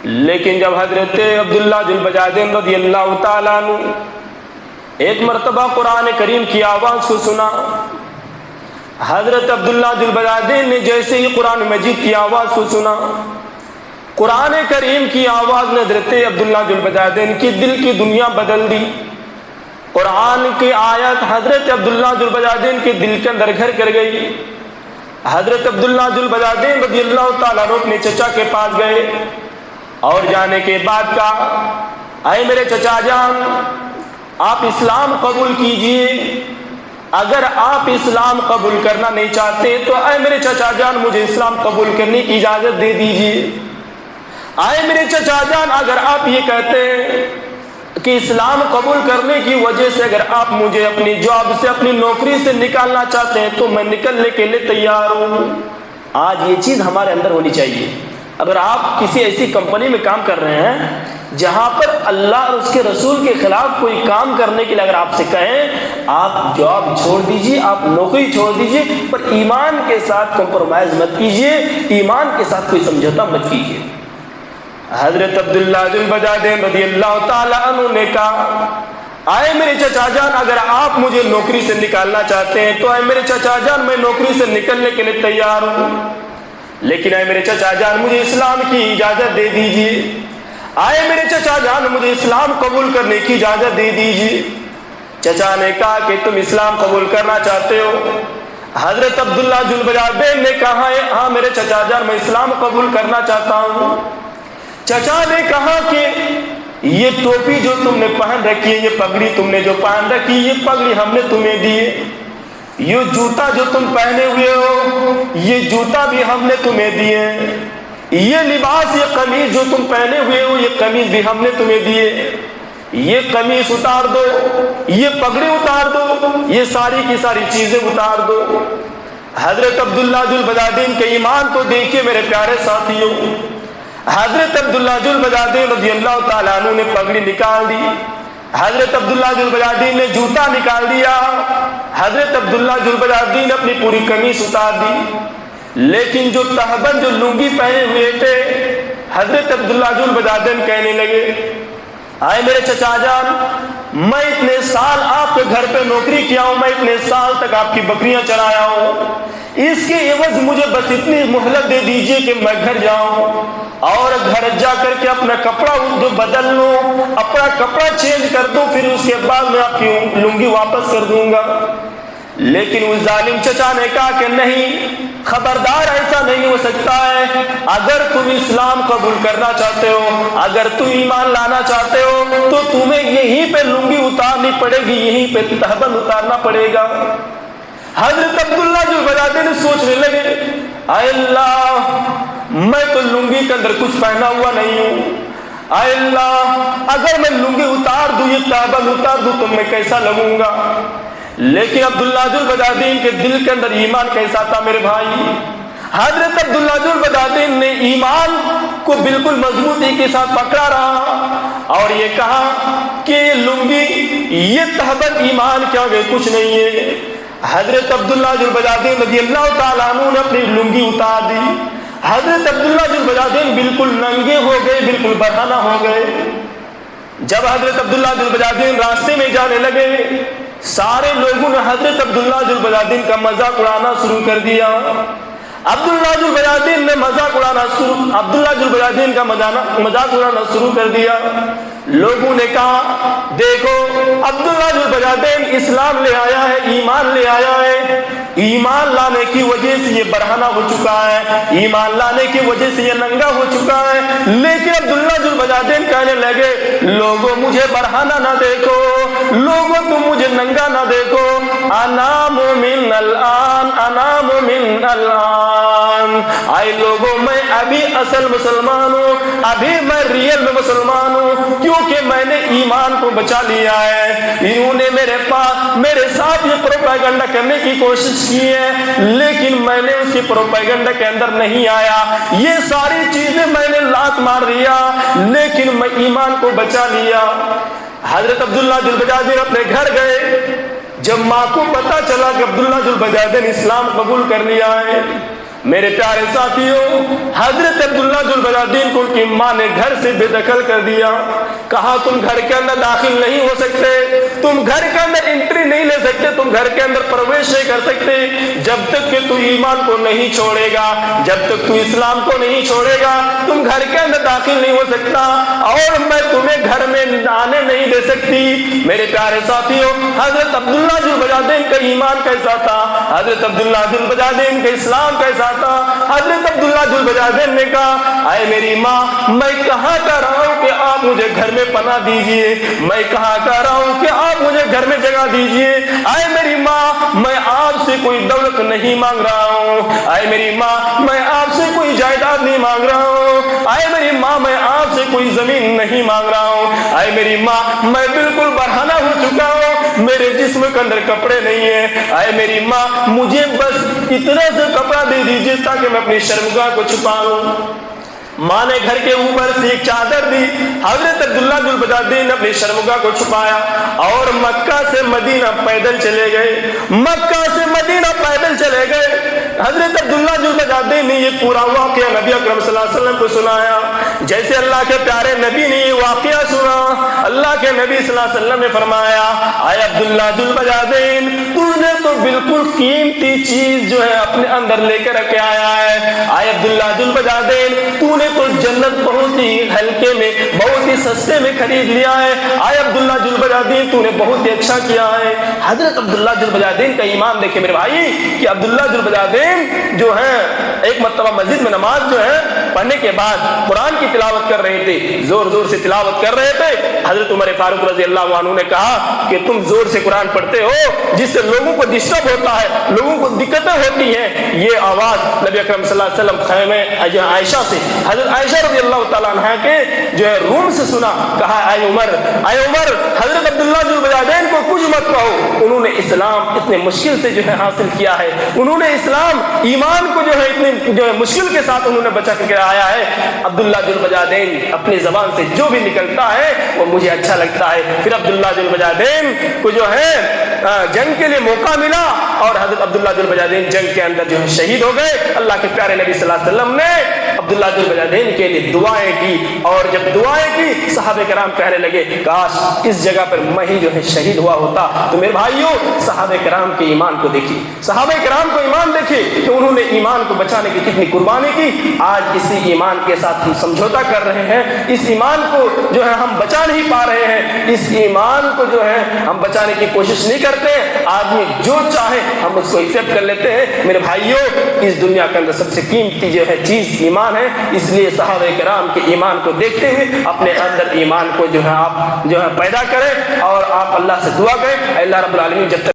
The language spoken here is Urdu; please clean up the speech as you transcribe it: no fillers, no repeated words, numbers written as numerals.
لیکن جب حضرت عبداللہ ذو البجادین رضی اللہ تعالیٰ عنہ ایک مرتبہ قرآن کریم کی آواز کو سنا، حضرت عبداللہ ذو البجادین نے جیسے ہی قرآن مجید کی آواز کو سنا، قرآن کریم کی آواز نے حضرت عبداللہ ذو البجادین کی دل کی دنیا بدل دی۔ قرآن کی آیت حضرت عبداللہ ذو البجادین کے دل کے اندر گھر کر گئی۔ حضرت عبداللہ ذو البجادین رضی اللہ تعالیٰ عنہ اپنے چچا کے پاس گئے اور جانے کے بعد کہا، اے میرے چچا جان، آپ اسلام قبول کیجئے، اگر آپ اسلام قبول کرنا نہیں چاہتے تو اے میرے چچا جان مجھے اسلام قبول کرنے کی اجازت دے دیجئے۔ اے میرے چچا جان، اگر آپ یہ کہتے ہیں کہ اسلام قبول کرنے کی وجہ سے اگر آپ مجھے اپنی جاب سے، اپنی نوکری سے نکالنا چاہتے ہیں تو میں نکلنے کے لیے تیار ہوں۔ آج یہ چیز ہمارے اندر ہونی چاہیے۔ اگر آپ کسی ایسی کمپنی میں کام کر رہے ہیں جہاں پر اللہ اور اس کے رسول کے خلاف کوئی کام کرنے کے لیے اگر آپ سے کہیں آپ جاب چھوڑ دیجیے، آپ نوکری چھوڑ دیجیے، پر ایمان کے ساتھ کمپرومائز مت کیجیے، ایمان کے ساتھ کوئی سمجھوتا مت کیجیے۔ حضرت عبداللہ ذو البجادین رضی اللہ تعالیٰ عنہ نے کہا، اے میرے چچا جان، اگر آپ مجھے نوکری سے نکالنا چاہتے ہیں تو اے میرے چچا جان میں نوکری سے نکلنے کے لیے تیار ہوں، لیکن اے میرے چچا جان مجھے اسلام کی اجازت دے دیجیے، آئے میرے چچا جان مجھے اسلام قبول کرنے کی اجازت دے دیجیے۔ چچا نے کہا کہ تم اسلام قبول کرنا چاہتے ہو؟ حضرت عبداللہ ذو البجادین نے کہا، ہاں میرے چچا جان میں اسلام قبول کرنا چاہتا ہوں۔ چچا نے کہا کہ یہ ٹوپی جو تم نے پہن رکھی ہے، یہ پگڑی تم نے جو پہن رکھی، یہ پگڑی ہم نے تمہیں دی ہے، یہ جوتا جو تم پہنے ہوئے ہو یہ جوتا بھی ہم نے تمہیں دیے، یہ لباس، یہ قمیض جو تم پہنے ہوئے ہو یہ قمیض بھی ہم نے تمہیں دیے، یہ قمیض اتار دو، یہ پگڑی اتار دو، یہ ساری کی ساری چیزیں اتار دو۔ حضرت عبداللہ ذو البجادین کے ایمان کو دیکھیے میرے پیارے ساتھیوں۔ حضرت عبداللہ ذو البجادین رضی اللہ تعالیٰ عنہ نے پگڑی نکال دی، حضرت عبداللہ ذو البجادین نے جوتا نکال دیا، حضرت عبداللہ ذو البجادین نے اپنی پوری قمیص اتار دی، لیکن جو تہبند جو لنگی پہنے ہوئے تھے حضرت عبداللہ ذو البجادین کہنے لگے، آئے میرے چچا جان میں اتنے سال آپ کے گھر پہ نوکری کیا ہوں، میں اتنے سال تک آپ کی بکریاں چرایا ہوں، اس کے عوض مجھے بس اتنی مہلت دے دیجئے کہ میں گھر جاؤں اور گھر جا کر کے اپنا کپڑا جو بدل لوں، اپنا کپڑا چینج کر دوں، پھر اس کے بعد میں آپ کی لنگی واپس کر دوں گا۔ لیکن اس ظالم چچا نے کہا کہ نہیں، خبردار ایسا نہیں ہو سکتا ہے، اگر تم اسلام قبول کرنا چاہتے ہو، اگر تم ایمان لانا چاہتے ہو تو تمہیں یہیں پہ لنگی اتارنی پڑے گی، یہیں پہ تہبند اتارنا پڑے گا۔ حضرت عبداللہ ذو البجادین سوچنے لگے، اے اللہ میں تو لنگی کے اندر کچھ پہنا ہوا نہیں ہوں، اے اللہ اگر میں لنگی اتار دوں، یہ تہبند اتار دوں تو میں کیسا لگوں گا؟ لیکن عبداللہ ذو البجادین کے دل کے اندر ایمان کیسا تھا میرے بھائی؟ حضرت عبداللہ ذو البجادین نے ایمان کو بالکل مضبوطی کے ساتھ پکڑا رہا اور یہ کہا کہ لنگی یہ تہبند ایمان کیا گئے کچھ نہیں ہے۔ حضرت عبداللہ ذو البجادین رضی اللہ تعالیٰ عنہ نے اپنی لنگی اتار دی، حضرت عبداللہ ذو البجادین بالکل ننگے ہو گئے، بالکل برہنہ ہو گئے۔ جب حضرت عبداللہ ذو البجادین راستے میں جانے لگے، سارے لوگوں نے حضرت عبداللہ ذو البجادین کا مذاق اڑانا شروع کر دیا۔ عبداللہ ذو البجادین نے عبداللہ ذو البجادین کا مذاق اڑانا شروع کر دیا۔ لوگوں نے کہا دیکھو عبداللہ ذو البجادین اسلام لے آیا ہے، ایمان لے آیا ہے، ایمان لانے کی وجہ سے یہ برہنہ ہو چکا ہے، ایمان لانے کی وجہ سے یہ ننگا ہو چکا ہے، لیکن عبداللہ ذو البجادین کہنے لگے لوگوں مجھے برہنہ نہ دیکھو، لوگوں تم مجھے ننگا نہ دیکھو، انا مومن الان، انا مومن الان، آئے لوگوں میں ابھی اصل مسلمان ہوں، ابھی میں ریئل میں مسلمان ہوں، کیونکہ میں نے ایمان کو بچا لیا ہے۔ انہوں نے میرے ساتھ یہ پروپیگنڈا کرنے کی کوشش کی ہے، لیکن میں نے اس کی پروپیگنڈا کے اندر نہیں آیا، یہ ساری چیزیں میں نے لات مار دیا، لیکن میں ایمان کو بچا لیا۔ حضرت عبداللہ ذو البجادین اپنے گھر گئے، جب ماں کو پتا چلا کہ عبداللہ ذو البجادین اسلام قبول کر لیا ہے، میرے پیارے ساتھیوں، حضرت عبداللہ ذو البجادین کو ان کی ماں نے گھر سے بے دخل کر دیا. کہا تم گھر کے اندر داخل نہیں ہو سکتے، تم گھر کے اندر انٹری نہیں لے سکتے، تم گھر کے اندر پرویش نہیں کر سکتے جب تک کہ تو ایمان کو نہیں چھوڑے گا، جب تک تو اسلام کو نہیں چھوڑے گا تم گھر کے اندر داخل نہیں ہو سکتا، اور میں تمہیں گھر میں آنے نہیں دے سکتی. میرے پیارے ساتھیوں، حضرت عبداللہ ذو البجادین کا ایمان کیسا تھا، حضرت عبداللہ ذو البجادین کا اسلام کیسا تھا؟ حضرت عبداللہ ذو البجادین نے کہا اے میری ماں، میں کہاں کہہ رہا ہوں کہ آپ مجھے گھر میں پناہ دیجئے، میں کہاں کہہ رہا ہوں کہ آپ مجھے گھر میں جگہ دیجئے. اے میری ماں، میں آپ سے کوئی دولت نہیں مانگ رہا ہوں، اے میری ماں میں آپ سے کوئی جائیداد نہیں مانگ رہا ہوں، اے میری ماں میں آپ سے کوئی زمین نہیں مانگ رہا ہوں، اے میری ماں میں بالکل برہنہ ہو چکا ہوں، میرے جسم کے اندر کپڑے نہیں ہیں، اے میری ماں مجھے بس اتنا سے کپڑا دے دیجیے تاکہ میں اپنی شرمگاہ کو چھپا لوں. ماں نے گھر کے اوپر سے ایک چادر دی، حضرت عبداللہ ذو البجادین نے اپنی شرمگاہ کو چھپایا اور مکہ سے مدینہ پیدل چلے گئے، مکہ سے مدینہ پیدل چلے گئے. حضرت عبداللہ ذو البجادین نے یہ پورا واقعہ نبی اکرم صلی اللہ علیہ وسلم کو سنایا. جیسے اللہ کے پیارے نبی نے یہ واقعہ سنا، اللہ کے نبی صلی اللہ علیہ وسلم نے فرمایا اے عبداللہ ذو البجادین، تو نے تو بالکل قیمتی چیز جو ہے اپنے اندر لے کر کے آیا ہے. اے عبداللہ ذو البجادین، تو نے تو جنت بہت ہی ہلکے میں، بہت ہی سستے میں خرید لیا ہے. اے عبداللہ ذو البجادین، تو نے بہت ہی اچھا کیا ہے. حضرت عبداللہ ذو البجادین کا ایمان دیکھیں میرے بھائی کہ عبداللہ ذو البجادین جو ہے ایک مرتبہ مسجد میں نماز جو ہے پڑھنے کے بعد قرآن کی تلاوت کر رہے تھے، زور زور سے تلاوت کر رہے تھے. حضرت عمر فاروق رضی اللہ عنہ نے کہا کہ تم زور سے قرآن پڑھتے ہو جس سے لوگوں کو ڈسٹرب ہوتا ہے، لوگوں کو دقتیں ہوتی ہیں. یہ آواز نبی اکرم صلی اللہ علیہ وسلم خیمے عائشہ سے، حضرت عائشہ رضی اللہ تعالیٰ عنہ کے جو ہے روم سے سنا. کہا اے عمر حضرت عبداللہ ذو البجادین کو کچھ مت کہو، انہوں نے اسلام اتنے مشکل سے جو ہے حاصل کیا ہے، انہوں نے اسلام ایمان کو جو ہے اتنے جو ہے مشکل کے ساتھ انہوں نے بچا کے آیا ہے. عبداللہ ذو البجادین اپنی زبان سے جو بھی نکلتا ہے وہ مجھے اچھا لگتا ہے. پھر عبداللہ ذو البجادین کو جو ہے جنگ کے لیے موقع ملا اور حضرت عبداللہ ذو البجادین جنگ کے اندر جو ہے شہید ہو گئے. اللہ کے پیارے نبی صلی اللہ علیہ وسلم نے عبداللہ ذو البجادین کے لیے دعائیں کی، اور جب دعائیں کی صحابہ کرام کہنے لگے کاش اس جگہ پر میں ہی جو ہے شہید ہوا ہوتا. تو میرے بھائیوں، صحابہ کرام کے ایمان کو دیکھیے، صحابہ کرام کو ایمان دیکھیے کہ انہوں نے ایمان کو بچانے کی کتنی قربانی کی. آج اسی ایمان کے ساتھ ہم سمجھوتا کر رہے ہیں، اس ایمان کو جو ہے ہم بچا نہیں پا رہے ہیں، اس ایمان کو جو ہے ہم بچانے کی کوشش نہیں کرتے. آدمی جو چاہے ہم اس کو ایکسپٹ کر لیتے ہیں. میرے بھائیوں، اس دنیا کے اندر سب سے قیمتی جو ہے چیز ایمان ہے، اس لیے صحابہ کرام کے ایمان کو دیکھتے ہوئے اپنے اندر ایمان کو جو ہے آپ جو ہے پیدا کریں اور آپ اللہ سے دعا کریں. اللہ رب العالمین جب تک